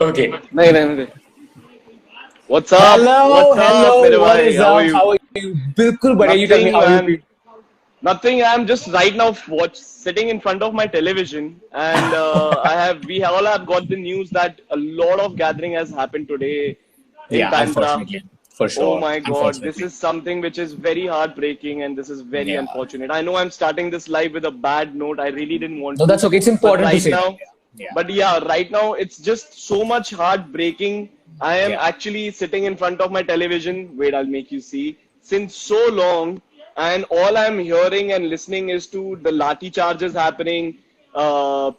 Okay. नहीं नहीं नहीं. What's up? Hello, What's up, hello. मेरे What भाई? is How are up? you? How are you? बिल्कुल बढ़िया. You tell me Nothing, how you man. been. Nothing. I'm just right now sitting in front of my television, and we all have got the news that a lot of gathering has happened today in Yeah, Bandra. unfortunately, for Oh sure. my God, this Unfortunately. is something which is very heartbreaking, and this is very Yeah. unfortunate. I know I'm starting this live with a bad note. I really didn't want No, to, that's okay. It's but important to right say that. now, Yeah. but yeah, right now it's just so much heartbreaking. I am Yeah. actually sitting in front of my television. Wait, I'll make you see. Since so long, and all I'm hearing and listening is to the Lati charges happening.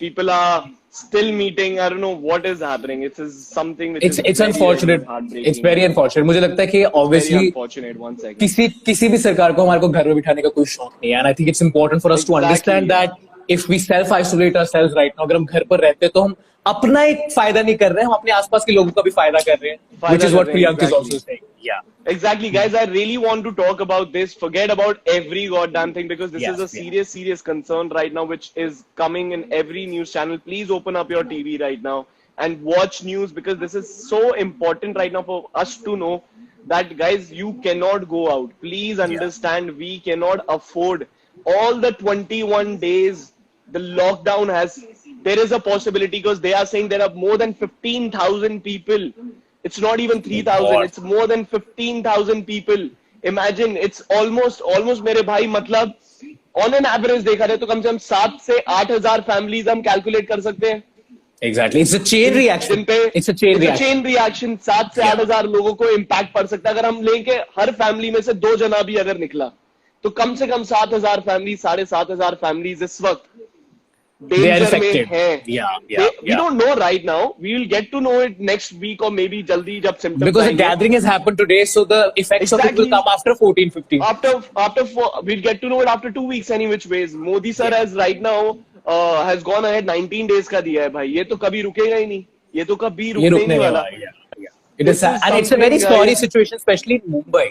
People are still meeting. I don't know what is happening. It is something which is It's very, very unfortunate. It's heartbreaking, very man. unfortunate. मुझे लगता है कि It's very obviously unfortunate. One second. किसी किसी भी सरकार को हमारे को घर में बिठाने का कोई शौक नहीं है. And I think it's important for us to understand Exactly. that if we self isolate ourselves right now, अगर हम घर पर रहते हैं तो हम अपना एक फायदा नहीं कर रहे हैं, हम अपने आसपास के लोगों का भी फायदा कर रहे हैं, which फायदा is कर what रहे हैं, Priyank is exactly. also saying. Yeah. Exactly, guys. I really want to talk about this. Forget about every goddamn thing because this is Yes. a Yeah. serious, serious concern right now, which is coming in every news channel. Please open up your TV right now and watch news because this is so important right now for us to know that, guys, you cannot go out. Please Yeah. understand, we cannot afford all the 21 days the lockdown has. There is a possibility because they are saying there are more than 15,000 people. It's not even Oh 3,000. God. It's more than 15,000 people. Imagine, it's almost मेरे भाई मतलब on an average देखा जाए तो कम से कम 7 से 8 हजार families हम calculate कर सकते हैं Exactly. It's a chain Jin reaction. पे It's a chain it's a reaction. Chain reaction 7 से 8 Yeah. हजार लोगों को इम्पैक्ट पड़ सकता है अगर हम लेके हर फैमिली में से 2 जना भी अगर निकला तो कम से कम 7 हजार फैमिली 7,500 फैमिलीज इस वक्त They are डेंजर में affected. है Yeah. They Yeah. We Yeah. Don't know right now we will get to know it next week और मे बी जल्दी जब सिम्टम्स Because the आएंगे gathering has happened today, so the effects of it will exactly come after 14, 15. after we'll get to know it after 2 weeks any which ways Modi sir Yeah. has right now has gone ahead 19 days का दिया है भाई ये तो कभी रुकेगा ही नहीं ये तो कभी ये रुकने ही रुकने नहीं नहीं वाला वाला. Yeah. Yeah. It is this sad. is And it's a very something sorry guys situation, especially in Mumbai.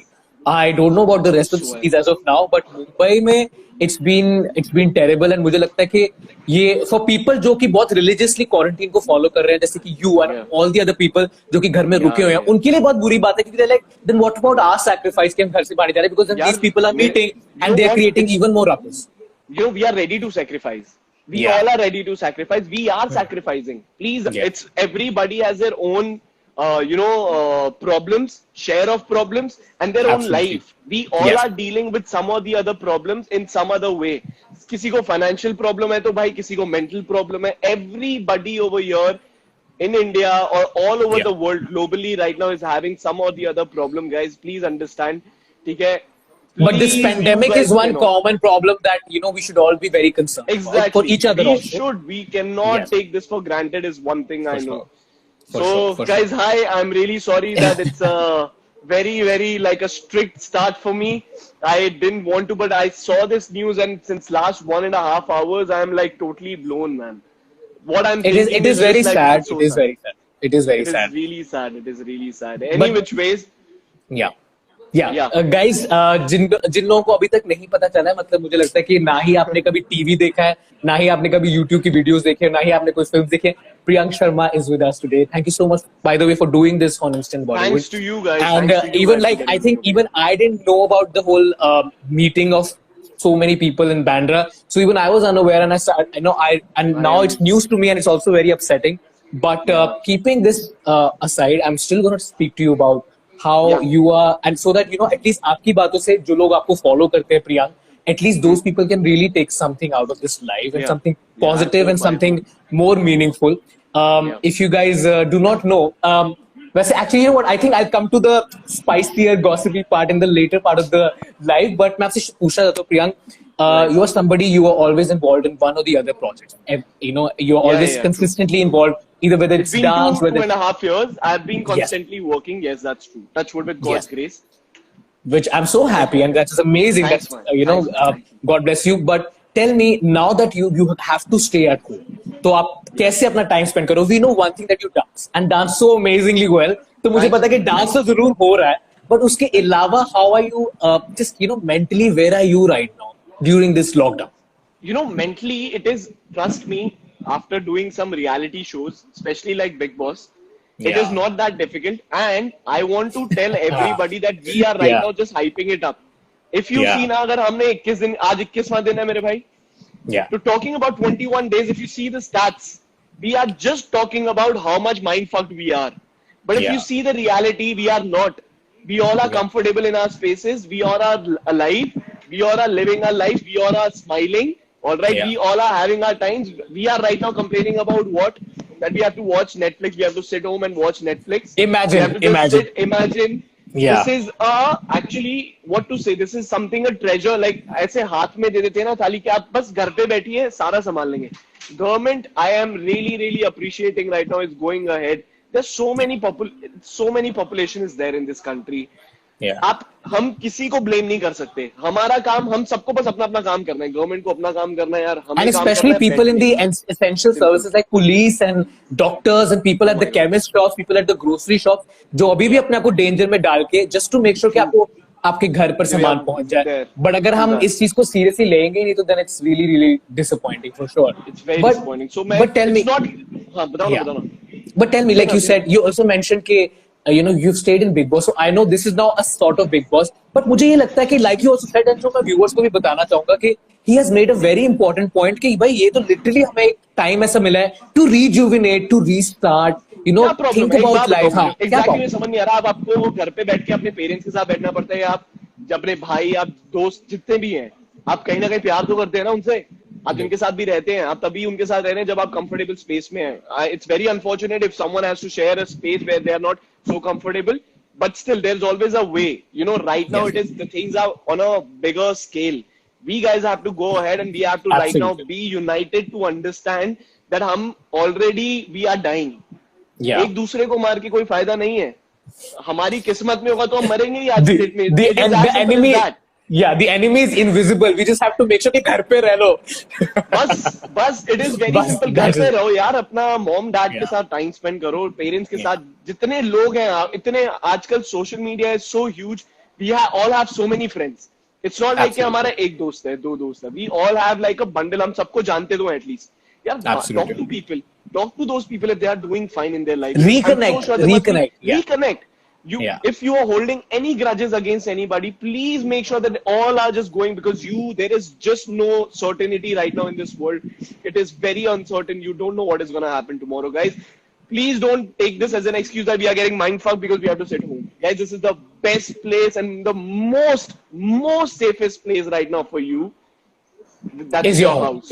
I don't know about the I rest of the swear cities as of now, but Mumbai में it's been terrible. And मुझे लगता है कि ये for people जो कि बहुत religiously quarantine को follow कर रहे हैं, जैसे कि you and yeah all the other people जो कि घर में रुके yeah हुए हैं, yeah उनके लिए बहुत बुरी बात है क्योंकि they're like, then what about our sacrifice कि हम घर से बाहर नहीं जा रहे? Because then these यार people are मेरे meeting you and know they are what creating it's even more ruckus. we are ready to sacrifice we Yeah. all are ready to sacrifice we are sacrificing please Yeah. it's everybody has their own problems share of problems and their own Absolutely. life we all Yes. are dealing with some or the other problems in some other way किसी को financial problem है तो भाई किसी को mental problem है everybody over here in India or all over Yeah. the world globally right now is having some or the other problem guys please understand ठीक है But this please you pandemic is guys one cannot common problem that we should all be very concerned about for exactly each other we also. should we cannot Yes, take this for granted is one thing for I know sure, for so sure, for guys sure. hi I'm really sorry that it's a very very like a strict start for me I didn't want to but I saw this news and since last 1.5 hours I'm like totally blown man what I'm It is. thinking It is is very just like this sad. is It so is sad very sad. It is very it is sad. really sad it is really sad any But which ways yeah, yeah, yeah guys, जिन जिन लोगों को अभी तक नहीं पता चला है, मतलब मुझे लगता है कि ना ही आपने कभी टीवी देखा है, ना ही आपने कभी YouTube की वीडियोस देखे हैं, ना ही आपने कोई फिल्म देखे. Priyank Sharma is with us today. Thank you so much, by the way, for doing this on Instant Bollywood. thanks to you guys And thanks to you even guys for like I getting me think over here even I didn't know about the whole meeting of so many people in Bandra. So even I was unaware, and and I now it's am news to me, and it's also very upsetting. But yeah keeping this aside, I'm still going to speak to you about how yeah you are, and so that at least आपकी बातों से जो लोग आपको follow करते हैं, Priyank, at least hmm those people can really take something out of this life and yeah something yeah I positive and hope I something hope more meaningful. yeah If you guys do not know, well, actually, you know what? I think I'll come to the spicier, gossipy part in the later part of the live. But मैं आपसे पूछना चाहता हूँ, Priyank, right you are somebody you are always involved in one or the other project. You are yeah always yeah true consistently involved, either whether it's it's been dance, two whether and a half years. I've been yes, constantly working. Yes, that's true. Touch wood with God's yes, grace. which I'm so happy and that's amazing. Thanks, That's man. Thanks, man. Thank you. God bless you. But tell me now that you have to stay at home, तो आप Yeah. कैसे अपना time spend करो? We know one thing that you dance and dance so amazingly well. तो मुझे Thanks, पता है कि man. dance Thanks. तो जरूर हो रहा है, but उसके अलावा how are you just mentally where are you right now during this lockdown? Mentally, it is, trust me, after doing some reality shows, especially like Big Boss, It is not that difficult. And I want to tell everybody that we are right now just hyping it up. If you see ना, अगर हमने 21 दिन, आज 21वां दिन है मेरे भाई. So talking about 21 days, if you see the stats, we are just talking about how much mind fucked we are. But if you see the reality, we are not. We all are comfortable in our spaces. We all are alive. We all are living our life. We all are smiling. All right. We all are having our times. We are right now complaining about what? That we have to watch Netflix. We have to sit home and watch Netflix. Imagine. This is actually what to say. This is something a treasure. Like ऐसे हाथ में दे देते हैं ना थाली कि आप बस घर पे बैठिए सारा संभाल लेंगे. Government, I am really appreciating right now is going ahead. There's so many population is there in this country. आप हम किसी को blame नहीं कर सकते. हमारा काम हम सबको बस अपना अपना काम करना है. Government को अपना काम करना है यार. And especially people in the essential services like police and doctors and people at the chemist shops, people at the grocery shops, जो अभी भी अपने आप को danger में डाल के just to make sure कि आपको आपके घर पर सामान पहुंच जाए. But अगर हम इस चीज को seriously लेंगे नहीं तो then it's really disappointing for sure. It's very disappointing. So but tell me, बताओ. But tell me, like you said, you also mentioned कि you've stayed in Big Boss, so I know this is now a sort of Big Boss. But मुझे ये लगता है कि like you also said, and जो मैं viewers को भी बताना चाहूंगा कि he has made a very important point कि भाई ये तो literally हमें एक time ऐसा मिला है to rejuvenate, to restart, think about life. हाँ, exactly मैं समझ नहीं आ रहा. अब आपको घर पे बैठ के अपने पेरेंट्स के साथ बैठना पड़ता है. आप अपने भाई, आप दोस्त जितने भी हैं, आप कहीं ना कहीं प्यार तो करते हैं ना उनसे. आप जिनके साथ भी रहते हैं, आप तभी उनके साथ रह रहे हैं जब आप कंफर्टेबल स्पेस में हैं. It's very unfortunate if someone has to share a space where they are not so comfortable, but still there's always a way. Right now it is the things are on a bigger scale. We guys have to go ahead and we have to right now be united to understand that हम already we are dying. एक दूसरे को मार के कोई फायदा नहीं है. हमारी किस्मत में होगा तो हम मरेंगे ही आज डेट में. The enemy is invisible. We just have to make sure कि घर पे रह लो. बस it is very simple. घर पे रहो यार, अपना मॉम डैड के साथ टाइम स्पेंड करो, पेरेंट्स के साथ. जितने लोग हैं, इतने आजकल social media is so huge. We all have so many friends. It's not like कि हमारा एक दोस्त है, दो दोस्त है. We all have like a bundle. हम सबको जानते तो at least. यार, talk to people. Talk to those people if they are doing fine in their life. Reconnect. If you are holding any grudges against anybody, please make sure that all are just going, because there is just no certainty right now in this world. It is very uncertain. You don't know what is going to happen tomorrow, guys. Please don't take this as an excuse that we are getting mindfucked because we have to sit home. Guys, this is the best place and the most safest place right now for you. That is your house.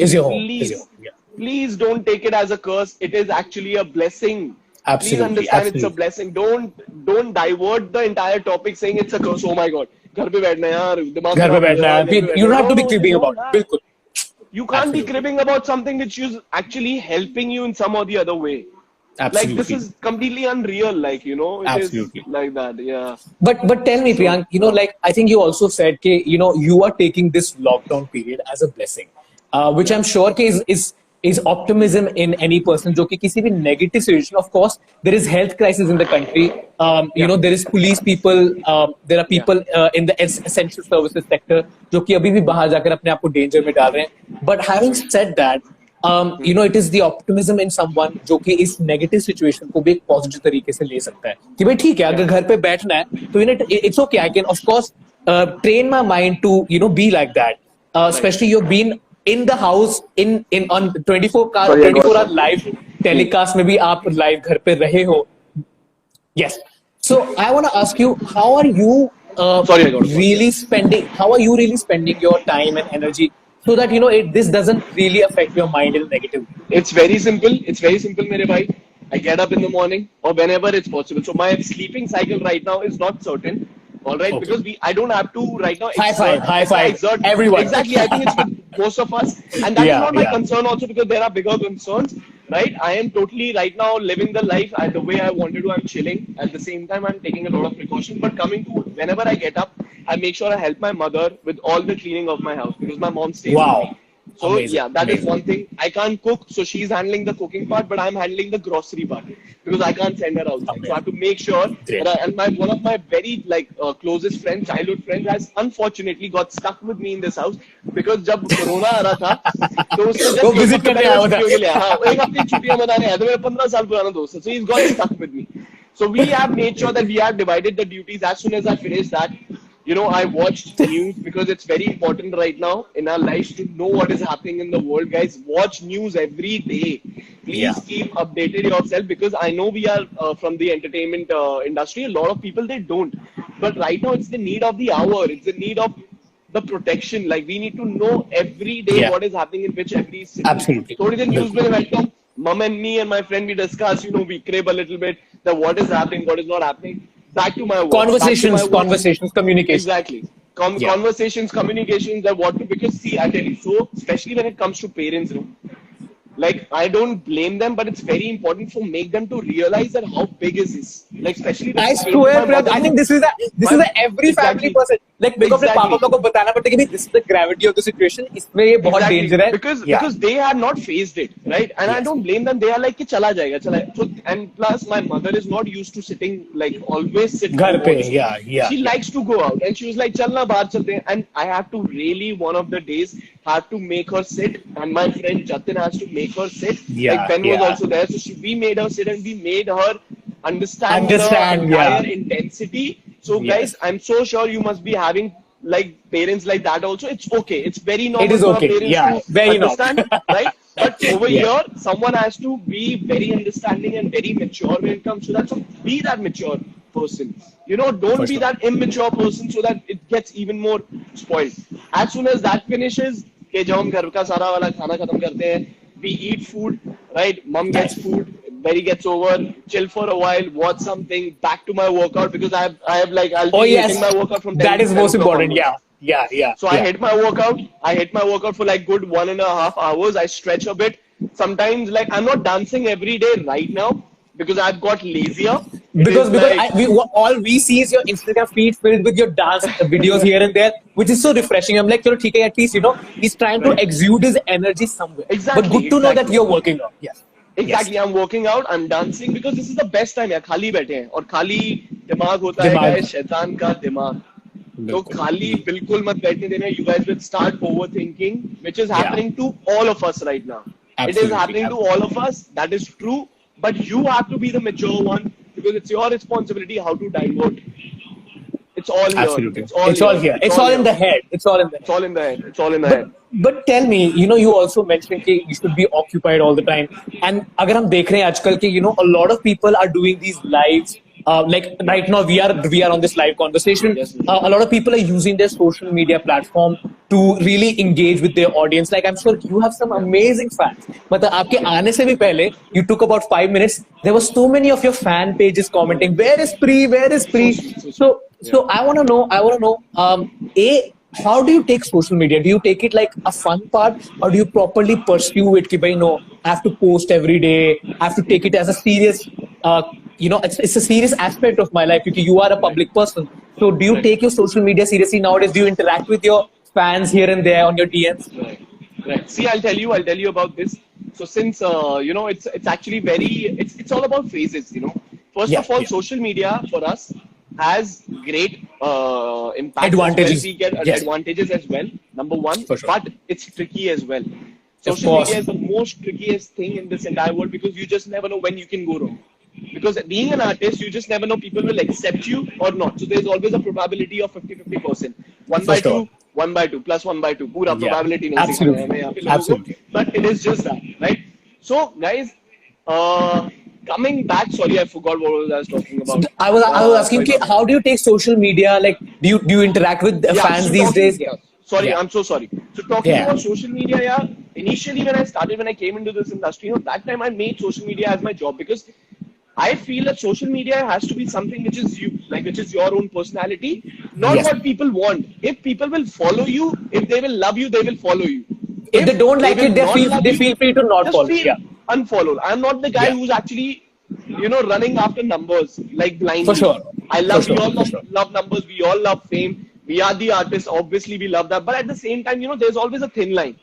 Please don't take it as a curse. It is actually a blessing. Please understand it's a blessing. Don't divert the entire topic saying it's a curse. Oh my God. घर पे बैठना यार, दिमाग घर पे बैठना है. You don't have to be cribbing about it. बिल्कुल. You can't be cribbing about something which is actually helping you in some or the other way. Absolutely. Like, this is completely unreal. Like, it Absolutely. is like that. Yeah. But tell me, Priyank, like I think you also said that you are taking this lockdown period as a blessing, which I'm sure is optimism in any person. जो कि किसी भी negative situation, of course, there is health crisis in the country. There is police people, there are people in the essential services sector जो कि अभी भी बाहर जाकर अपने आप को danger में डाल रहे हैं. But having said that, it is the optimism in someone जो कि इस negative situation को भी एक positive तरीके से ले सकता है कि भाई ठीक है, अगर घर पे बैठना है तो it's okay. I can of course train my mind to be like that. Especially you've been in the house on 24-hour live telecast में भी आप live घर पे रहे हो. Yes. So I want to ask you, how are you really spending your time and energy so that this doesn't really affect your mind in a negative way? It's very simple. मेरे भाई. I get up in the morning or whenever it's possible. So my sleeping cycle right now is not certain. All right, okay. Because I don't have to right now. High five, everyone. Exactly, I think it's with most of us, and that is not my concern also, because there are bigger concerns, right? I am totally right now living the life the way I wanted to. I'm chilling. At the same time, I'm taking a lot of precautions. But coming to whenever I get up, I make sure I help my mother with all the cleaning of my house because my mom stays with me. So Amazing. yeah, that is Amazing. one thing. I can't cook, so she's handling the cooking part, but I'm handling the grocery part because I can't send her outside. So I have to make sure Great. that and my one of my very closest friends, childhood friends, has unfortunately got stuck with me in this house because जब corona आ रहा था तो उसने वो just एक visit हफ्ते करने पहले आया वो हुआ था। छुट्टियों के लिए हाँ एक हफ्ते की छुट्टियां मनाने आया था मेरा 15 साल पुराना दोस्त है so he's got stuck with me. So we have made sure that we have divided the duties. As soon as I finish that, I watched news because it's very important right now in our lives to know what is happening in the world, guys. Watch news every day. Yeah. Please keep updated yourself because I know we are from the entertainment industry. A lot of people they don't, but right now it's the need of the hour. It's the need of the protection. Like we need to know every day Yeah. what is happening in which every city. Absolutely. Thodi the news बिल्कुल. में welcome. Mom and me and my friend we discuss. We crib a little bit that what is happening, what is not happening. Back to my work. Back to my Conversations, work. conversations, communication. Exactly. Yeah. Conversations, communications, that what to, because see, I tell you, so especially when it comes to parents, like I don't blame them, but it's very important for make them to realize that how big is this. Like especially when I it came to swear, my Priyank, I mother, think this is my a every family exactly, person. Like मेरे को अपने पापा exactly. को बताना पड़ता है कि this is the gravity of the situation. इसमें ये बहुत Exactly, danger है. Yeah. because they have not faced it, right? And I Yes. don't blame them. They are like कि चला जाएगा, चला. So and plus my mother is not used to sitting like always sit घर and पे. watch. Yeah. Yeah. She Yeah. likes to go out, and she was like चलना बाहर चलते हैं. And I have to really one of the days have to make her sit, and my friend Jatin has to make her sit. Like Yeah. Ben was Yeah. also there, so we made her sit, and we made her understand the Understand. entire Yeah. intensity. So guys, Yes. I'm so sure you must be having like parents like that also. It's okay. It's very It normal is for our okay. parents Yeah. to Very understand, normal. right? But over Yeah. here, someone has to be very understanding and very mature when it comes to that. So be that mature person. Don't For be sure. that immature person so that it gets even more spoiled. As soon as that finishes, कि जब हम घर का सारा वाला खाना खत्म करते हैं, we eat food, right? Mom gets Nice. food, Berry gets over, chill for a while, watch something, back to my workout because I have like I'll Oh be yes. hitting my workout from That 10, is 10 most o'clock important. onwards. Yeah. Yeah. Yeah. So I Yeah. hit my workout. I hit my workout for like good 1.5 hours. I stretch a bit. Sometimes like I'm not dancing every day right now because I've got lazier. It Because is like all we see is your Instagram feed filled with your dance videos here and there, which is so refreshing. I'm like, chalo, theek hai, at least he's trying to right. exude his energy somewhere. But Exactly, good to know that exactly. you're working out. Yes. Yes. Exactly, I'm working out, I'm dancing because this is the best time यार खाली बैठे हैं और खाली दिमाग होता है दिमाग. guys शैतान का दिमाग तो बिल्कुल. खाली बिल्कुल मत बैठने देना you guys will start overthinking which is Yeah. happening to all of us right now. It is Absolutely. happening to all of us, that is true, but you have to be the mature one because it's your responsibility how to divert. It's all here. Absolutely. It's all It's all here. here. It's all in the head. It's all in the It's head. all in the head. It's all in the But head. but tell me, you also mentioned कि you should be occupied all the time. And अगर हम देख रहे हैं आजकल कि a lot of people are doing these lives. Like right now we are on this live conversation. Yes. A lot of people are using their social media platform to really engage with their audience. Like I'm sure you have some amazing fans. मतलब आपके आने से भी पहले you took about 5 minutes. There were so many of your fan pages commenting, "Where is Pri? Where is Pri?" So sweet, so sweet. So I want to know. How do you take social media? Do you take it like a fun part, or do you properly pursue it? Ki bhai, no, I have to post every day. I have to take it as a serious, it's a serious aspect of my life because you are a public person. So do you Right. take your social media seriously nowadays? Do you interact with your fans here and there on your DMs? Right. Right. See, I'll tell you about this. So since it's actually it's all about phases. First Yeah, of all, yeah. social media for us has great impact. Advantages. We get Yes. advantages as well. Number one, For sure. but it's tricky as well. Of Social course. media is the most trickiest thing in this entire world because you just never know when you can go wrong. Because being an artist, you just never know people will accept you or not. So there's always a probability of 50-50%. One For by sure. two, 1/2, plus 1/2. Pura Yeah. probability नहीं Absolutely. सिखाया है यहाँ पे लोगों को. Absolutely. But it is just that, right? So guys, coming back, sorry, I forgot what I was talking about. I was asking Sorry ki, about how do you take social media? Like, do you interact with the yeah, fans so these talking, days? yeah. Sorry, Yeah. I'm so sorry. So talking Yeah. about social media, yeah, initially when I came into this industry, that time I made social media as my job because I feel that social media has to be something which is you, like which is your own personality, not Yes. what people want. If people will follow you, if they will love you, they will follow you. If they don't like will it, they not love they you, feel free to not just follow. feel Yeah. unfollow. I'm not the guy Yeah. who's actually, running after numbers like blindly. For sure. I love For sure, we all for love, sure. love numbers. We all love fame. We are the artists. Obviously, we love that. But at the same time, there's always a thin line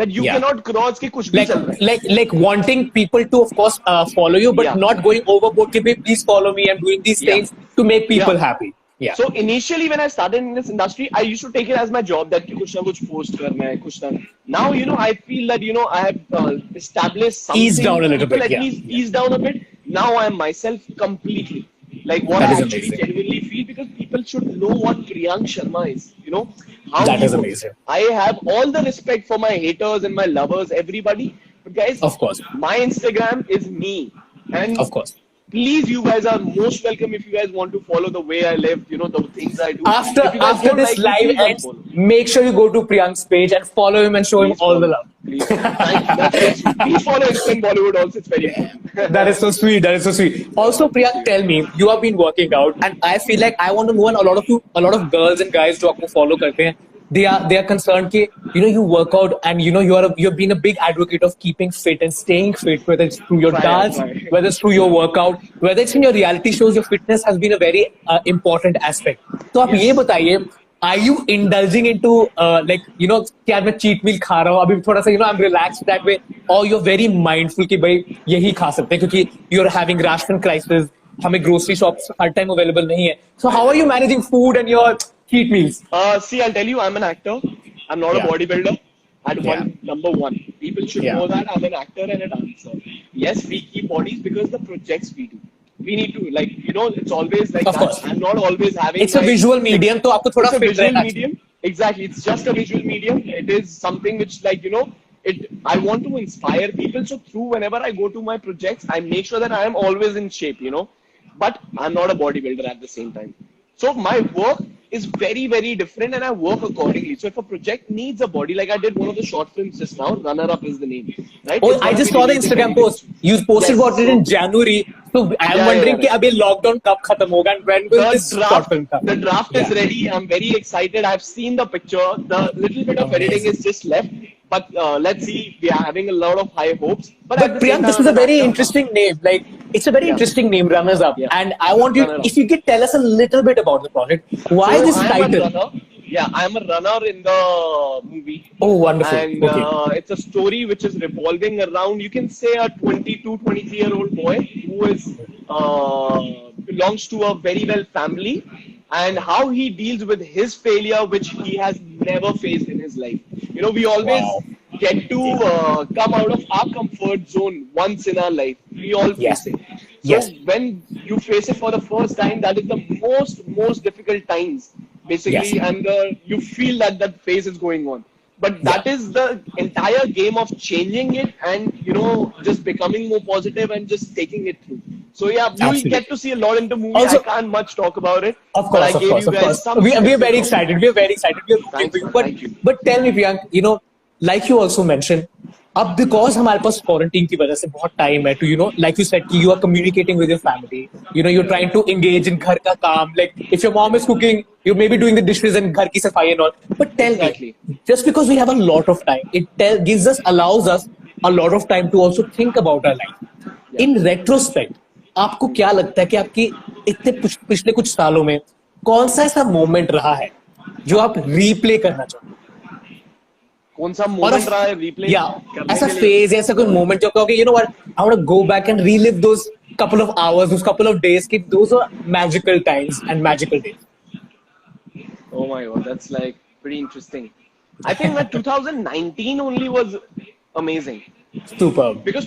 that you Yeah. cannot cross कि कुछ भी like चल रहा है. like wanting people to of course follow you, but Yeah. not going overboard. Ki, "Bhai, please follow me. I'm doing these Yeah. things to make people Yeah. happy." Yeah. So initially when I started in this industry, I used to take it as my job that कुछ ना कुछ post करना है, कुछ ना. Now I feel that I have established Ease something. down a little People bit. at Yeah. least ease down a bit. Now I am myself completely. Like what That I is actually amazing. genuinely feel, because people should know what Priyank Sharma is. How That he is works. amazing. I have all the respect for my haters and my lovers, everybody. But guys, Of course. my Instagram is me, and Of course. please, you guys are most welcome if you guys want to follow the way I live, the things I do. After If you guys after don't this like me, live please ends, unfollow. make sure you go to Priyank's page and follow him and show him Please all the follow. love. Please follow. Thank you. That's very sweet. Please follow Instant Bollywood also. It's very important. That is so sweet. That is so sweet. Also, Priyank, tell me, you have been working out, and I feel like I want to know, and a lot of girls and guys जो आपको follow करते हैं, they are concerned कि you work out, and you've been a big advocate of keeping fit and staying fit, whether it's through your Try, dance, try. whether it's through your workout, whether it's in your reality shows. Your fitness has been a very important aspect. तो आप ये Yes. बताइए, are you indulging into like कि यार मैं cheat meal खा रहा हूँ अभी थोड़ा सा I'm relaxed that way, or you're very mindful कि भाई यही खा सकते हैं क्योंकि you're having ration crisis, हमें grocery shops हर time available नहीं है. So how are you managing food and your cheat meals? See, I'll tell you, I'm an actor. I'm not Yeah. a bodybuilder. Yeah. Number one, people should Yeah. know that I'm an actor and a dancer. Yes, we keep bodies because the projects we do. We need to, it's always like Of that. course. I'm not always having. It's a visual medium, तो आपको थोड़ा It's a fit visual रहना medium. Exactly. It's just a visual medium. It is something which, I want to inspire people. So through whenever I go to my projects, I make sure that I am always in shape, But I'm not a bodybuilder at the same time. So my work is very, very different, and I work accordingly. So if a project needs a body, like I did one of the short films just now, Runner Up is the name, right? Oh, It's I gonna just be saw the releasing Instagram very post. soon. You posted Yes, about it so- in January. So I'm Yeah, wondering yeah, कि yeah. अभी lockdown कब खत्म होगा and when will this short film come? The draft is ready. I'm very excited. I've seen the picture. The little bit of editing is just left. But let's see. We are having a lot of high hopes. But at But the same Priyank, time, this is I'm a an very actor. interesting name. Like, it's a very Yeah. interesting name, Runners Up. Yeah. And I want you, Runner Up. if you could tell us a little bit about the project. Why So this I am a title? runner. Yeah, I am a runner in the movie. Oh, wonderful. And Okay. it's a story which is revolving around, you can say, a 22, 23-year-old boy who is belongs to a very well family, and how he deals with his failure, which he has never faced in his life. We always Wow. get to come out of our comfort zone once in our life. We all Yes. face it. So Yes. when you face it for the first time, that is the most difficult times, basically, Yes. and you feel that phase is going on. But that is the entire game of changing it, and just becoming more positive and just taking it through. So yeah, you'll Absolutely. get to see a lot in the movie. Also- I can't much talk about it. Of but I course, of gave course, you of guys course. some We are very snippet of- excited. We are very excited. We are rooting Thanks, for you. man. But, Thank you. but tell me, Priyank, like you also mentioned, अब because हमारे पास quarantine की वजह से बहुत time है to like you said कि you are communicating with your family, you're trying to engage in घर का काम, like if your mom is cooking, you may be doing the dishes and घर की सफाई and all. But tell Exactly. me, just because we have a lot of time, allows us a lot of time to also think about our life. Yeah. In retrospect, आपको क्या लगता है कि आपकी इतने पिछले कुछ सालों में कौन सा ऐसा मोमेंट रहा है जो आप रीप्ले करना चाहते हो? कौन सा मोमेंट रहा है रीप्ले ऐसा फेज ऐसा कोई मोमेंट जो कहोगे what, I want to go back and relive those couple of hours, those couple of days, कि those are magical times and magical days. Oh my god, that's like pretty interesting. I think that 2019 only was amazing. Superb. Because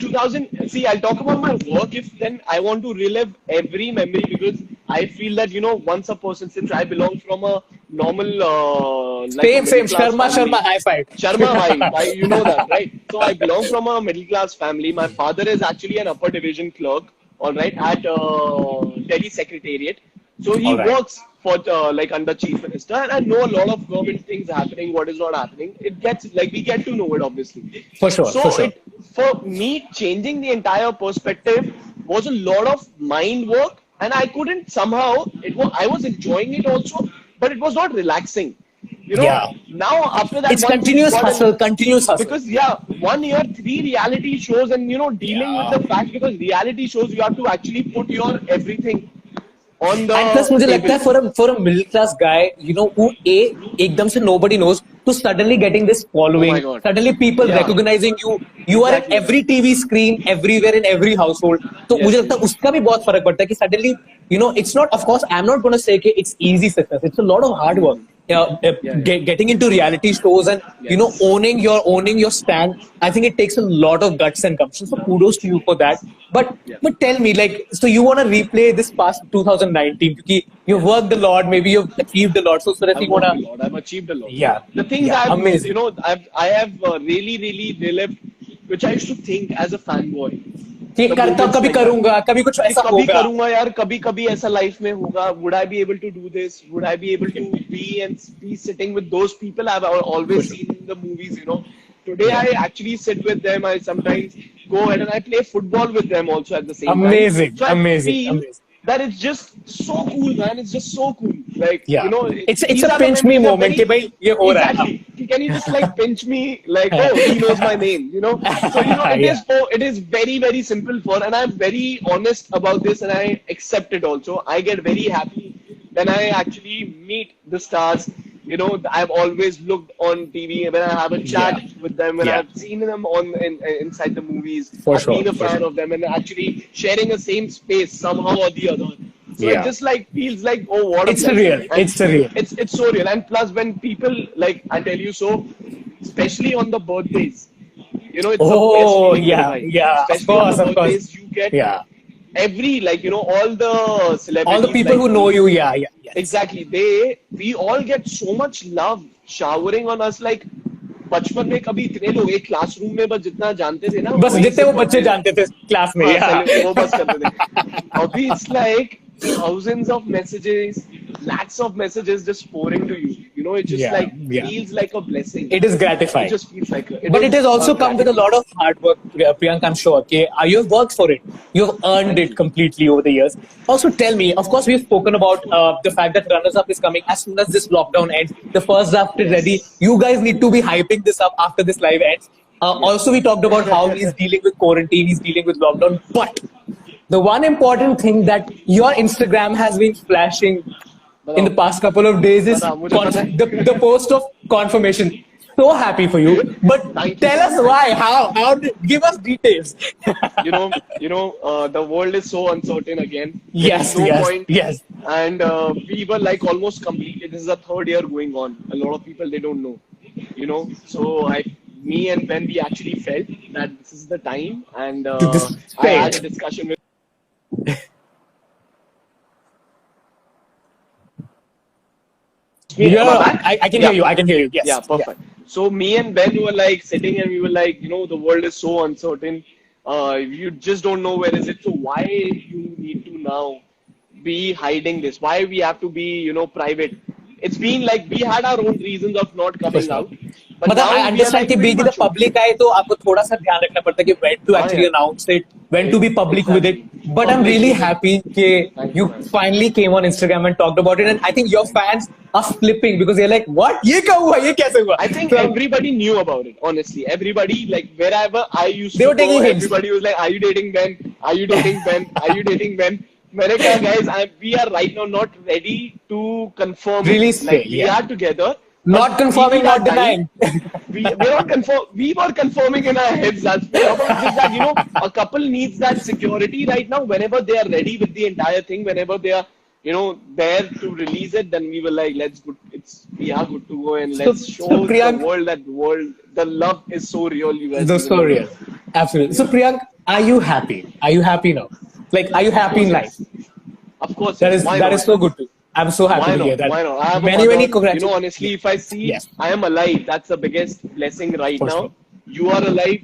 see, I'll talk about my work if then I want to relive every memory, because I feel that, once a person, since I belong from a normal, Same. Sharma, high five. Sharma, bhai, you know that, right? So I belong from a middle class family. My father is actually an upper division clerk, all right, at Delhi Secretariat. So he works for under Chief Minister, and I know a lot of government things happening, what is not happening. It gets we get to know it, obviously. For sure. For me, changing the entire perspective was a lot of mind work, and I couldn't somehow. I was enjoying it also, but it was not relaxing. Now after that, it's continuous hustle. Because 1 year, 3 reality shows, and dealing with the fact, because reality shows you have to actually put your everything on the And plus मुझे लगता table. है for a middle class guy, who एकदम से nobody knows, to suddenly getting this Oh my following, God. suddenly people Yeah. recognizing you, you are in Exactly. every TV screen, everywhere in every household. तो मुझे Yes, लगता है yes. उसका भी बहुत फर्क पड़ता है कि suddenly, you know, it's not, of course, I'm not going to say कि it's easy success. It's a lot of hard work. Yeah, yeah. Getting into reality shows and you know Yes. owning your stand, I think it takes a lot of guts and gumption, so kudos to you for that. but Yeah. but tell me, like, so you want to replay this past 2019 because you've Yes. worked a lot, maybe you've achieved a lot, so sort of I've you want worked to, a lot. I've achieved a lot. yeah, The things yeah, I've, amazing. I have really, really relived, which I used to think as a fanboy. कि The करता moments कभी like that. करूंगा, कभी कुछ कि ऐसा कभी होगा. करूंगा यार, कभी कभी ऐसा लाइफ में होगा. Would I be able to do this? Would I be able to be sitting with those people I've always Kuch. seen in the movies? Today Yeah, I actually sit with them. I sometimes go ahead and I play football with them also at the same time. amazing, So I amazing, feel amazing. that it's just so cool, man. It's just so cool. Like, Yeah, it's these a are the pinch me memories that moment कि very भाई ये हो रहा है अब. exactly. Can you just like pinch me? Like, oh, he knows my name, So, Yeah, it is very, very simple and I'm very honest about this and I accept it also. I get very happy when I actually meet the stars. I've always looked on TV when I have a chat yeah, with them, when yeah, I've seen them inside the movies. for I've sure, been a for fan sure. of them and actually sharing a same space somehow or the other. So it Yeah, just like feels like, oh, what a it's blessing. real, And it's real. it's so real. And plus when people like I tell you so, especially on the birthdays, it's the best Oh, feeling in yeah, life. yeah, Especially on the of course. birthdays, you get Yeah. every all the All the celebrities people like who know you, yeah, yeah, yes. exactly we all get so much love showering on us like बचपन में कभी इतने लोग एक classroom में बस जितना जानते थे ना बस वही जितने से वो बच्चे बर्थडे जानते थे क्लास में, हाँ yeah. वो बस करते थे अभी it's like thousands of messages lakhs of messages just pouring to you it just Yeah, like yeah. feels like a blessing It is it gratifying. just feels like it But it has is also come with a gratitude lot of hard work, Priyank, I'm sure. Okay, you have worked for it. You have earned thank it you completely over the years. Also, tell me, of course, we've spoken about the fact that Runners Up is coming as soon as this lockdown ends. The first draft is ready. yes You guys need to be hyping this up after this live ends. Also, we talked about how yeah he's dealing with quarantine, he's dealing with lockdown. But the one important thing that your Instagram has been flashing in the बताओ past couple of days is मुझे पता the है post of confirmation. So happy for you. But thank you tell man us thank why. you Give us details. the world is so uncertain again. There is Yes, no yes, point, yes. and we were like almost completed. This is the third year going on. A lot of people they don't know, So me and Ben, we actually felt that this is the time, and To this I say had a it. discussion with. Me, am I Yeah, back? I can hear Yeah. you. I can hear you. Yeah, Yes. Yeah. perfect. So me and Ben were like sitting and we were like, the world is so uncertain. You just don't know where is it. So why you need to now be hiding this? Why we have to be, private? It's been like we had our own reasons of not For coming sure. out, but मतलब now I we are understand like कि very being in the mature. public eye तो आपको थोड़ा सा ध्यान रखना पड़ता है कि when to हाँ actually यार, announce it, when to be public with it. exactly. But I'm Public really with it. happy कि Thank you, you man. finally came on Instagram and talked about it, and Thank I you. think your Thank you. fans are flipping because they're like, what? ये क्या हुआ? ये कैसे हुआ? I think So everybody knew about it, honestly. Everybody, like, wherever I used they to were go, taking hints. everybody was like, are you dating Ben? Are you dating Ben? Are you dating Ben? मैंने कहा, guys, we are right now not ready to confirm it. Really say, Like, we yeah. are together, but Not we confirming, need our not time. denying. We were confirming in our heads that's for sure, but it's just that, a couple needs that security right now. Whenever they are ready with the entire thing, whenever they are, there to release it, then we were like, we are good to go and let's So show the Priyank, world the love is so real, you guys the even don't story, know. absolutely. So Priyank, are you happy? Are you happy now? Like, are you Of happy course, in life? yes. Of course, yes. Why That is not? so good to. I'm so happy Why to hear not? that. Why not? I am a Many mother. congratulations. Honestly, if I see Yes, I am alive, that's the biggest blessing right for sure. now. You are alive.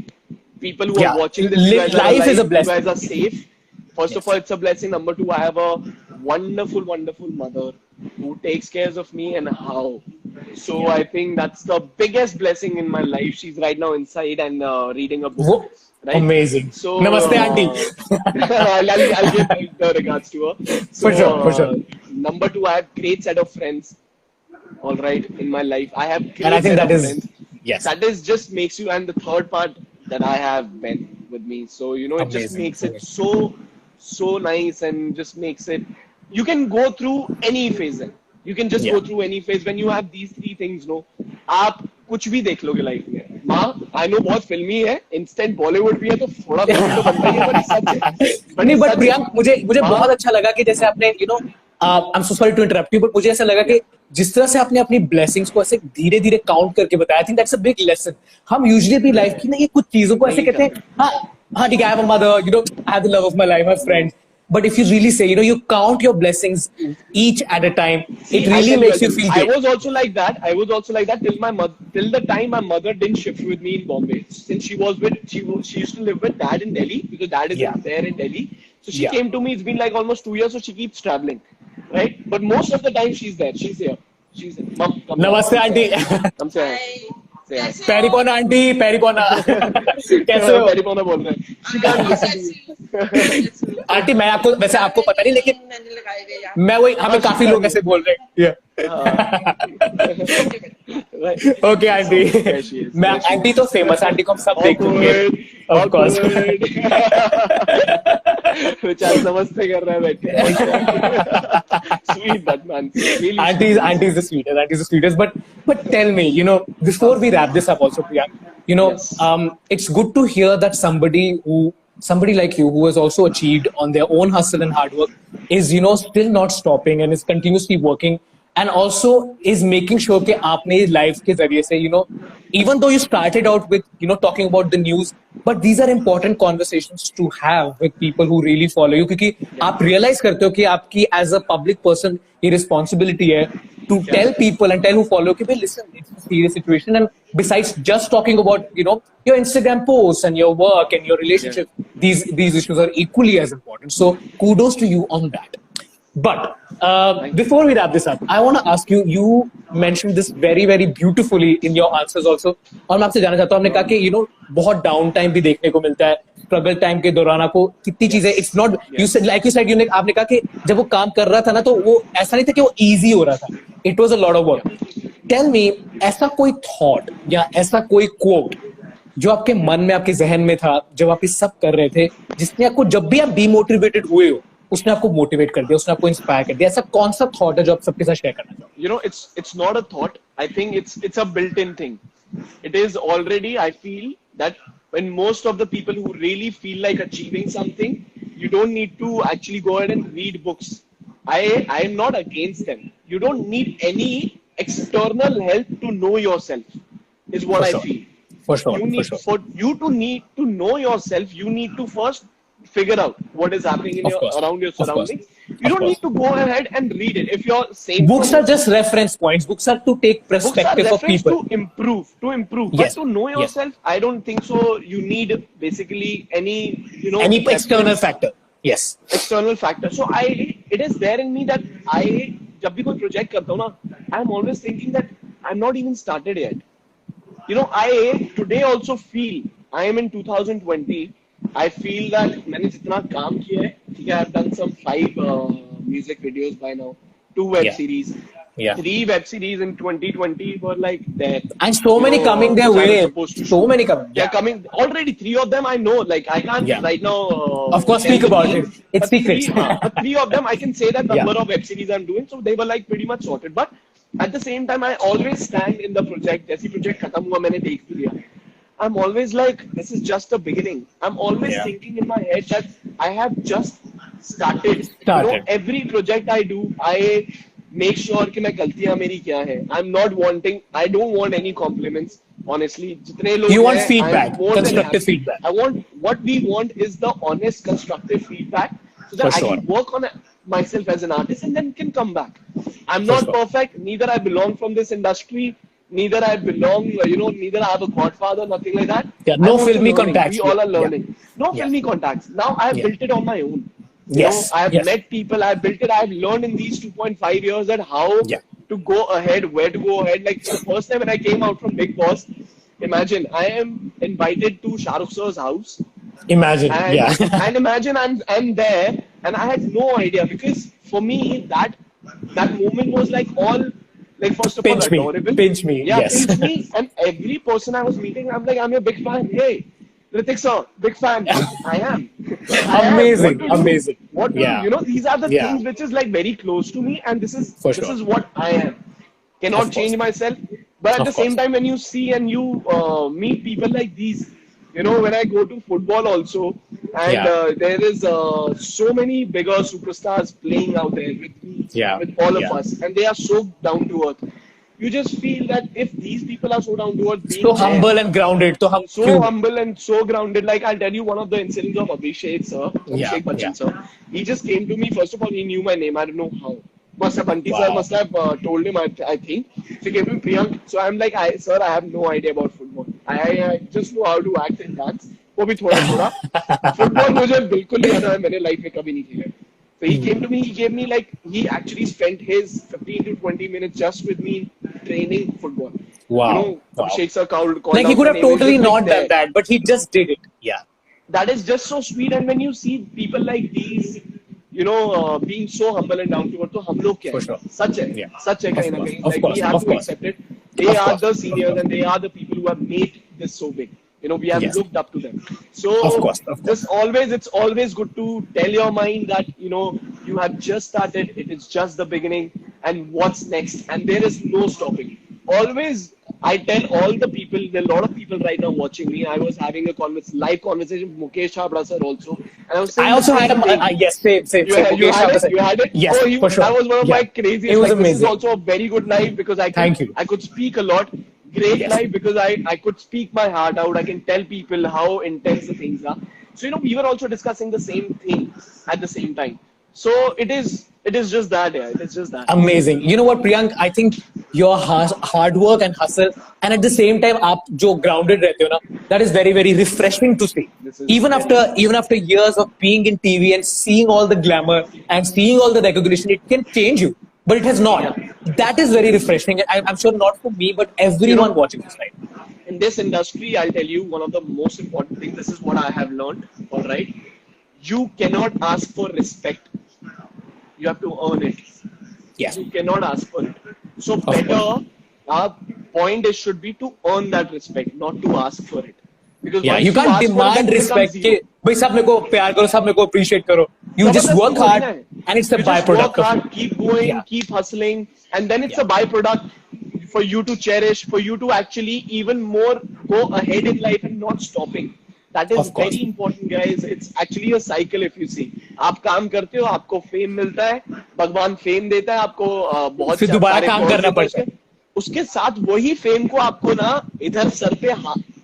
People who are Yeah, watching this, you guys are life is a alive. You blessing. guys are safe. First of Yes, all, it's a blessing. Number two, I have a wonderful, wonderful mother who takes care of me and how. So yeah. I think that's the biggest blessing in my life. She's right now inside and reading a book, Wo- right? Amazing. So Namaste, auntie. I'll give the regards to her. For So sure, for sure. number two, I have great set of friends. All right, in my life, I have And I great think set that of is friends. yes, That is just makes you, and the third part that I have Ben with me. So it just amazing, makes it amazing. so nice and just makes it. You can go through any phase. Then you can just Yeah, go through any phase when you have these three things. No, आप कुछ भी देख लोगे life में। माँ I know बहुत फिल्मी है, इंस्टेंट बॉलीवुड भी है, तो थोड़ा फिल्मी तो बनता ही है, बट सच है। नहीं, बट सच है। प्रियांक, मुझे माँ बहुत अच्छा लगा कि जैसे आपने I am so sorry to interrupt you, but मुझे ऐसा लगा कि जिस तरह से आपने अपनी ब्लेसिंग्स को ऐसे धीरे धीरे काउंट करके बताया, I think that's a big lesson. हम यूजुअली अपनी लाइफ की ना ये कुछ चीजों को ऐसे नहीं कहते हैं, करते। हाँ हाँ ठीक है, I have a mother, I have the love of my life, my friends, but if you really say, you count your blessings each at a time, See, it really makes you feel I great. was also like that. I was also like that till my mother, till the time my mother didn't shift with me in Bombay. Since she was with, she used to live with dad in Delhi because dad is Yeah, there in Delhi. So she yeah. came to me. It's been like almost 2 years, so she keeps traveling, right? But most of the time she's there. She's here. She's there. Mom, come here. नमस्ते Come say aunty. hi. Come say hi. Say hi. पेरिपोना aunty, पेरिपोना। कैसे हो? पेरिपोना बोल रहे हैं। She can't listen to you. Aunty, मैं आपको, वैसे आपको पता नहीं, लेकिन मैंने लगाए गए यहाँ मैं वही, हमें हाँ, काफी she लोग can't ऐसे बोल रहे हैं। Right. Okay aunty. So, there she is. मैं There she आंटी is. तो फेमस, आंटी को हम सब देख चुके हैं, Awkward. Of course. Awkward. बेचारा नमस्ते कर रहा है बैठ के। Sweet that man. Really Auntie, sweet. auntie is the sweetest. Auntie is the sweetest. But tell me, before we wrap this up, also Priyank, Yes. it's good to hear that somebody like you who has also achieved on their own hustle and hard work is still not stopping and is continuously working, and also is making sure कि आपने life के जरिए से even though you started out with talking about the news, but these are important conversations to have with people who really follow you, क्योंकि आप realize करते हो कि आपकी as a public person ये responsibility है to tell people and tell who follow कि भाई listen, it's a serious situation, and besides just talking about your Instagram posts and your work and your relationship, these issues are equally as important. So kudos to you on that. But before we wrap this up, I want to ask you. You mentioned this very, very beautifully in your answers also. और मैं आपसे जानना चाहता हूँ, आपने कहा कि बहुत डाउन टाइम भी देखने को मिलता है, स्ट्रगल टाइम के दौरान आपको कितनी चीजें, it's not you said like you said, आपने कहा कि जब वो काम कर रहा था ना, तो वो ऐसा नहीं था कि वो इजी हो रहा था, it was a lot of work. Tell me, ऐसा कोई थॉट या ऐसा कोई कोट जो आपके मन में, आपके जहन में था जब आप ये सब कर रहे थे, जिसने आपको, जब भी आप डिमोटिवेटेड हुए हो, उसने आपको मोटिवेट कर दिया, उसने आपको इंस्पायर कर दिया, ऐसा कौन सा थॉट है जो आप सबके साथ शेयर करना चाहो? It's not a thought. I think it's a built-in thing. It is already. I feel that when most of the people who really feel like achieving something, you don't need to actually go ahead and read books. I am not against them. You don't need any external help to know yourself. Is what I feel. For sure. For you to need to know yourself, you need to first figure out what is happening in around your surroundings. You don't need to go ahead and read it. If you're saying books are just reference points. Books are to take perspective of people. To improve. Yes. But to know yourself, I don't think so. You need basically any any external factor. Yes. External factor. So it is there in me that जब भी कोई project करता हूँ ना, I'm always thinking that I'm not even started yet. I today also feel I am in 2020. I feel that मैंने जितना काम किया है, ठीक है, I've done some 5 music videos by now, 2 web series, 3 web series in 2020 were like that, and so many coming their way. So many coming. Yeah, coming already. 3 of them I know. Like I can't right now. Of course, speak about it. It's secret. But 3 of them I can say that number of web series I'm doing. So they were like pretty much sorted. But at the same time, I always stand in the project. जैसी project खत्म हुआ मैंने देख लिया. I'm always like, this is just a beginning. I'm always thinking in my head that I have just started. Every project I do, I make sure कि मैं गलतियां मेरी क्या है. I don't want any compliments. Honestly, जितने लोग you want feedback, constructive feedback. What we want is the honest, constructive feedback, so that I can work on myself as an artist and then can come back. I'm not perfect. Neither I belong from this industry. Neither I belong, neither I have a godfather, nothing like that. Yeah, no filmy contacts. We all are learning. No filmy contacts. Now I have built it on my own. I have met people, I have built it, I have learned in these 2.5 years that how to go ahead, where to go ahead. Like the first time when I came out from BigBoss, imagine I am invited to Shah Rukh sir's house. Imagine, and imagine I'm there and I had no idea, because for me that moment was like all, like first of all adorable. Pinch me, pinch me, and every person I was meeting, I'm like, I'm your big fan. Hey, Ritik sir, big fan. I am. Amazing. What these are the things which is like very close to me, and this is what I am. Cannot change myself. But at Of the course. same time, when you see and you meet people like these, you know, when I go to football also, and Yeah. there is so many bigger superstars playing out there with me, Yeah. with all of Yeah. us, and they are so down to earth. You just feel that if these people are so down to earth So being there, humble and grounded. So so human. humble and so grounded. Like I'll tell you one of the incidents of Abhishek sir, Yeah. Abhishek Yeah. Bachchan sir. He just came to me. First of all, he knew my name. I don't know how. Must have Bunty sir Wow. must have told him. I think. So he came to me, Priyank. So I'm like, sir, I have no idea about football. I just know how to act and dance. वो भी थोड़ा थोड़ा. Football मुझे बिल्कुल नहीं आता है. मैंने लाइफ में कभी नहीं खेला. So he came to me, he gave me like, he actually spent his 15 to 20 minutes just with me training football. You Wow. know, Wow. Abhishek sir called Like he out could my have name. He's totally just like not done there. that, but he just did it. Yeah. That is just so sweet. And when you see people like these, you know, being so humble and down to earth, तो हम लोग क्या For है? sure. सच Yeah. है Of कहीं ना course. कहीं. Of Like we course. have Of to course. accept it. They Of are course. the Of seniors course. and they are the people who have made this so big. You know, we have Yes. looked up to them. Of So course. Of course. just always, it's always good to tell your mind that, you know, you have just started. It is just the beginning, and what's next? And there is no stopping. Always, I tell all the people, there are a lot of people right now watching me. I was having a live conversation with Mukesh Chabra sir also, and I was I saying the also had same thing. yes, same. You Mukesh had Sharma it? said, You had it? yes, Oh, for that sure. was one of Yeah. my It craziest. was Like this is amazing. also a very good live because Thank you. I could speak a lot. Great Yes. live because I could speak my heart out. I can tell people how intense the things are. So you know we were also discussing the same thing at the same time. So it is just that, yeah. It is just that. Amazing. You know what, Priyank? I think your hard work and hustle, and at the same time, आप जो grounded रहते हो ना, that is very very refreshing to see. This is very Even after years of being in TV and seeing all the glamour and seeing all the recognition, it can change you, but it has not. yeah. That is very refreshing. I'm sure not for me, but You everyone know, watching this right. in this industry, I'll tell you one of the most important things. This is what I have learned. All right, you cannot ask for respect. You have to earn it. Yes, You cannot ask for it. So of course. better, our point is should be to earn that respect, not to ask for it. Because Yeah, you once you can't ask for it, then demand it becomes respect. zero. कि भाई सब मेरे को प्यार करो, सब मेरे को appreciate करो. You just जबरदस्ती work थोड़ी hard, ना है. and it's a You just work byproduct of hard, it. keep going, Yeah, keep hustling, and then it's yeah, a byproduct for you to cherish, for you to actually even more go ahead in life and not stopping. That is of course. very important, guys. It's actually a cycle if you see. आप काम करते हो, आपको fame मिलता है, भगवान fame देता है, आपको बहुत फिर दोबारा सारे काम calls करना देता है पड़ता है. उसके साथ वही फेम को आपको ना इधर सर पे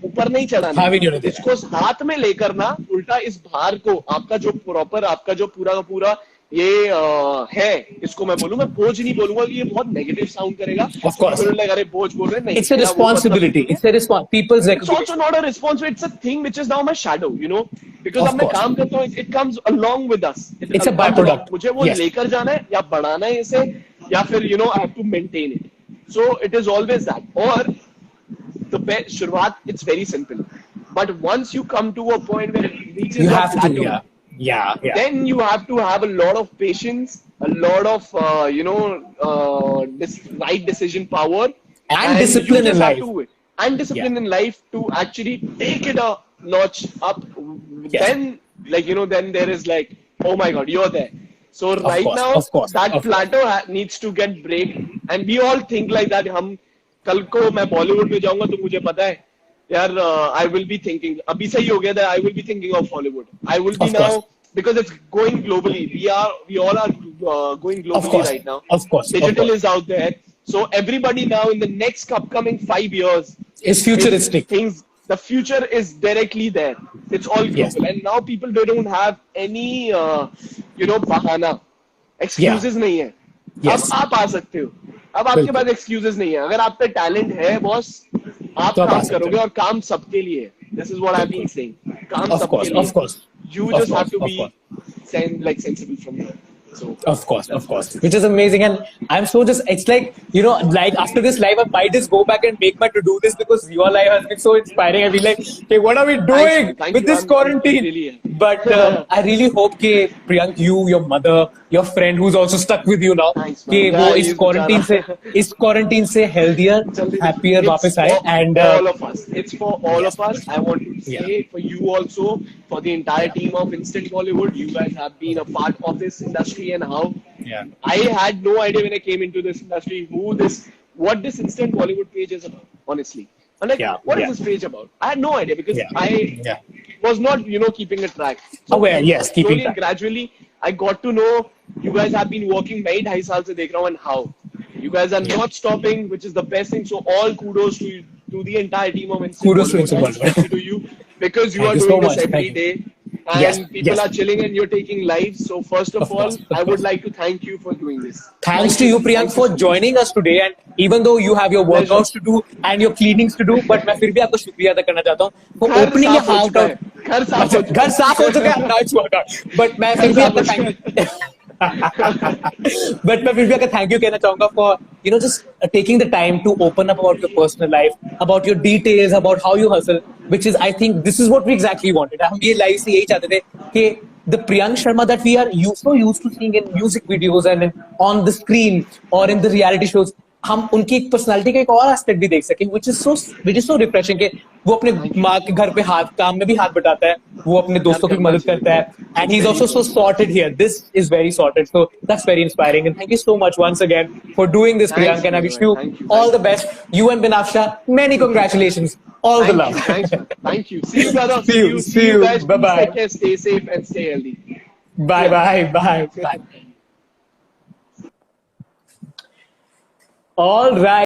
ऊपर नहीं चढ़ाना हाँ भी नहीं है. होने देना. इसको हाथ में लेकर ना उल्टा इस भार को आपका जो प्रॉपर आपका जो पूरा का पूरा ये है इसको मैं बोलूँ मैं बोझ नहीं बोलूंगा ये बहुत नेगेटिव साउंड करेगा Of course. people like अरे बोझ बोल रहे हैं नहीं It's a मेरा वो मतलब responsibility. नहीं है. It's a people's It's also recognition. not a responsibility. It's a thing which is now my shadow, you know. Because Of अब मैं course. काम करता हूँ, it comes along with us. It It's a comes along. byproduct. मुझे वो Yes. लेकर जाना है या बढ़ाना है इसे या फिर you know I have to maintain it. So it is always that. Or the best शुरुआत it's very simple. But once you come to a point where it reaches You a have to, plateau, yeah. Yeah, yeah. then you have to have a lot of patience, a lot of you know right decision power, And discipline you just in have life. to and discipline Yeah. in life to actually take it a notch up. Yes. Then like you know then there is like oh my god you're there. So right course, now of course, that of course. plateau needs to get break, and we all think like that. हम कल को मैं बॉलीवुड में जाऊंगा तो मुझे पता है यार आई विल बी थिंकिंग अभी सही हो गया था I will be thinking of Hollywood I will be Of course. Now because it's going globally. We all are going globally course. right now. Of course, of Digital course. is out there. So everybody now in the next upcoming 5 years It's futuristic. things the future is directly there. It's all global. Yes. And now people they don't have any you know bahana. Excuses नहीं है. Yes. अब आप आ सकते हो. अब आपके बिल्कुल. पास excuses नहीं है. अगर आप पे talent है बॉस आप तो आप आ काम सकते हो. करोगे और काम सबके लिए है. This is what I've been saying. काम Of सबके course, लिए. of course. You Of just have course, to of be course. like sensible from there. So Of course, which is amazing, and I'm so just it's like you know, like after this live, I might just go back and make my to do list because your live has been so inspiring. I feel like, hey, what are we doing Thank with you. this I'm quarantine? really But I really hope कि Priyank, you, your mother, your friend who's also stuck with you now, Thanks, man. कि Yeah, वो he's बेचारा. इस quarantine से healthier, happier It's वापस for आए, and all of us. It's for all yes, of us. I want to yeah, say for you also, for the entire yeah, team of Instant Bollywood, you guys have been a part of this industry and how yeah, I had no idea when I came into this industry who this what this instant Bollywood page is about, honestly. I'm like, Yeah, what is yeah, this page about? I had no idea because yeah, I yeah. was not, keeping a track. So Aware, yes, keeping slowly and track. gradually, I got to know you guys have been working मैं 2.5 साल से देख रहा हूँ and how. You guys are Yeah. not stopping, which is the best thing. So all kudos to the entire team of Instant Kudos to Bollywood, Instant and especially Bollywood. to you because you Thank are you so doing this much. Thank every you. day, Yes, and people yes, are chilling and you're taking lives. So first of of all, course, of I would course. like to thank you for doing this. Thanks to you, Priyank, Thank you for so much. joining us today. And even though you have your Pleasure. workouts to do and your cleanings to do, but मैं फिर भी आपको शुक्रिया अदा करना चाहता हूँ for घर opening your साफ हो heart चुका out. है घर साफ अच्छा, हो चुका घर साफ हो चुका है है, now it's workout. But मैं घर फिर भी साफ आपका हो thank चुका you. है But मैं फिर भी आपका thank you कहना चाहूंगा for just taking the time to open up about your personal life, about your details, about how you hustle, which is I think this is what we exactly wanted. हम ये live से यही चाहते थे कि the Priyank Sharma that we are so used to seeing in music videos and on the screen or in the reality shows, हम उनकी एक पर्सनालिटी का एक और एस्पेक्ट भी देख सके which is so refreshing कि वो अपने थैंक यू माँ के घर पे हाथ काम में भी हाथ बटाता है, वो अपने यार दोस्तों की करना मदद करता चाहिए है, and it's he's very also so important sorted here. This is very sorted, so that's very inspiring, and thank you so much once again for doing this, Priyank, thanks and I मेरे wish भाई you all the thank best. You and Binafsha, many congratulations, all the Thank love. you. Thanks, man. Thank you. See you, brother. See you, See see you you, guys. bye Please take bye, care. Stay safe and stay healthy. bye Yeah. bye, bye bye. All right.